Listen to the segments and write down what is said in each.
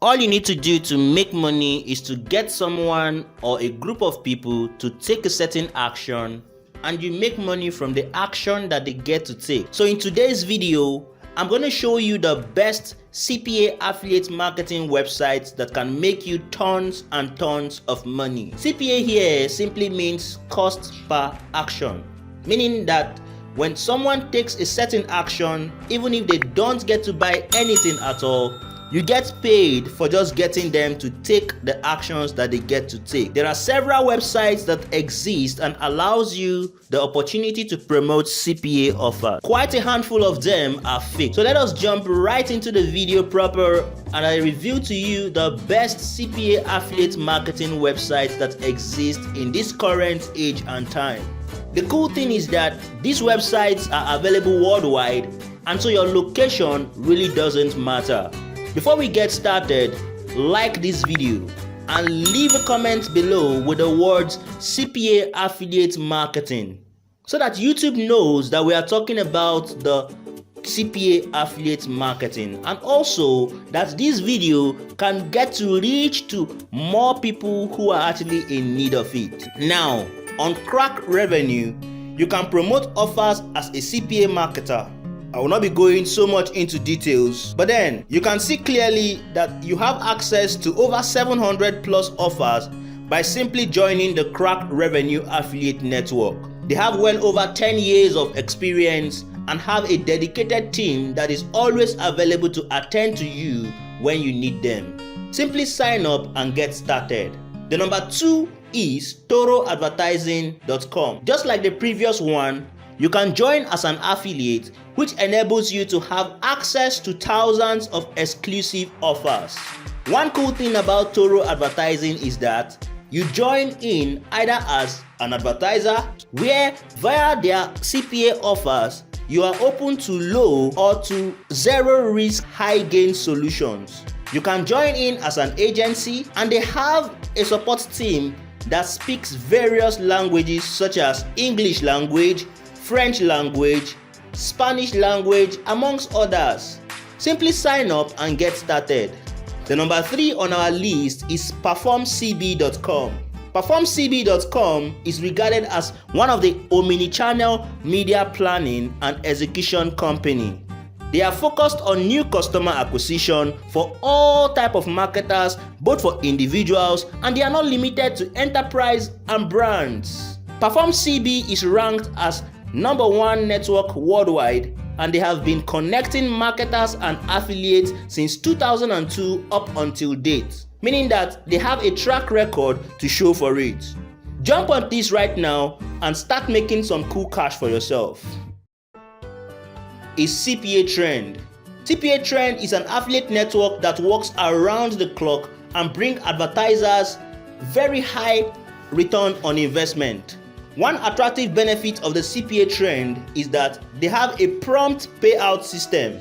All you need to do to make money is to get someone or a group of people to take a certain action, and you make money from the action that they get to take. So in today's video, I'm going to show you the best CPA affiliate marketing websites that can make you tons and tons of money. CPA here simply means cost per action, meaning that when someone takes a certain action, even if they don't get to buy anything at all, you get paid for just getting them to take the actions that they get to take. There are several websites that exist and allows you the opportunity to promote CPA offers. Quite a handful of them are fake. So let us jump right into the video proper, and I reveal to you the best CPA affiliate marketing websites that exist in this current age and time. The cool thing is that these websites are available worldwide, and so your location really doesn't matter. Before we get started, like this video and leave a comment below with the words CPA affiliate marketing so that YouTube knows that we are talking about the CPA affiliate marketing, and also that this video can get to reach to more people who are actually in need of it. Now, on Crack Revenue, you can promote offers as a CPA marketer. I will not be going so much into details, but then you can see clearly that you have access to over 700 plus offers by simply joining the Crack Revenue Affiliate Network. They have well over 10 years of experience and have a dedicated team that is always available to attend to you when you need them. Simply sign up and get started. The number 2 is toroadvertising.com. Just like the previous one, you can join as an affiliate, which enables you to have access to thousands of exclusive offers. One cool thing about Toro Advertising is that you join in either as an advertiser, where via their CPA offers, you are open to low or to zero risk high gain solutions. You can join in as an agency, and they have a support team that speaks various languages such as English language, French language, Spanish language, amongst others. Simply sign up and get started. The number 3 on our list is Performcb.com. Performcb.com is regarded as one of the omni-channel media planning and execution company. They are focused on new customer acquisition for all type of marketers, both for individuals, and they are not limited to enterprise and brands. Performcb is ranked as number 1 network worldwide, and they have been connecting marketers and affiliates since 2002 up until date, meaning that they have a track record to show for it. Jump on this right now and start making some cool cash for yourself. Is CPA Trend. CPA Trend is an affiliate network that works around the clock and bring advertisers very high return on investment. One attractive benefit of the CPA Trend is that they have a prompt payout system.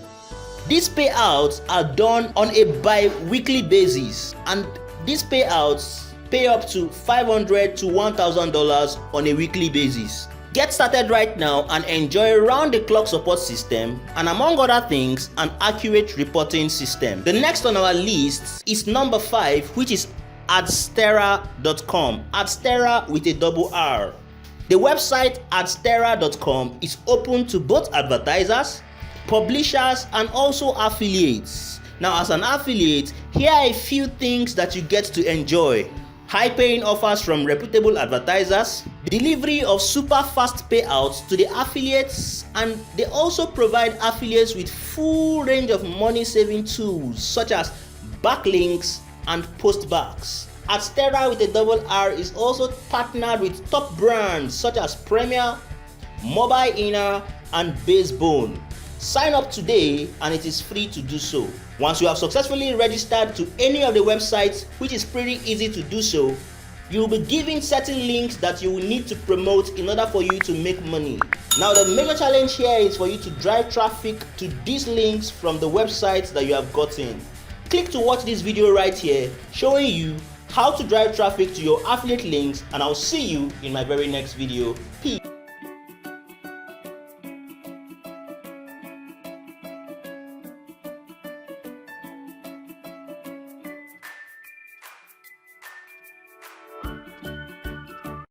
These payouts are done on a bi-weekly basis, and these payouts pay up to $500 to $1,000 on a weekly basis. Get started right now and enjoy round-the-clock support system and, among other things, an accurate reporting system. The next on our list is number 5, which is Adstera.com. Adstera with a double R. The website Adstera.com is open to both advertisers, publishers, and also affiliates. Now, as an affiliate, here are a few things that you get to enjoy. High-paying offers from reputable advertisers, delivery of super fast payouts to the affiliates, and they also provide affiliates with full range of money-saving tools such as backlinks and postbacks. Adstera with a double R is also partnered with top brands such as Premier, Mobile Inner, and Basebone. Sign up today and it is free to do so. Once you have successfully registered to any of the websites, which is pretty easy to do so, you will be given certain links that you will need to promote in order for you to make money. Now, the major challenge here is for you to drive traffic to these links from the websites that you have gotten. Click to watch this video right here showing you how to drive traffic to your affiliate links, and I'll see you in my very next video. Peace.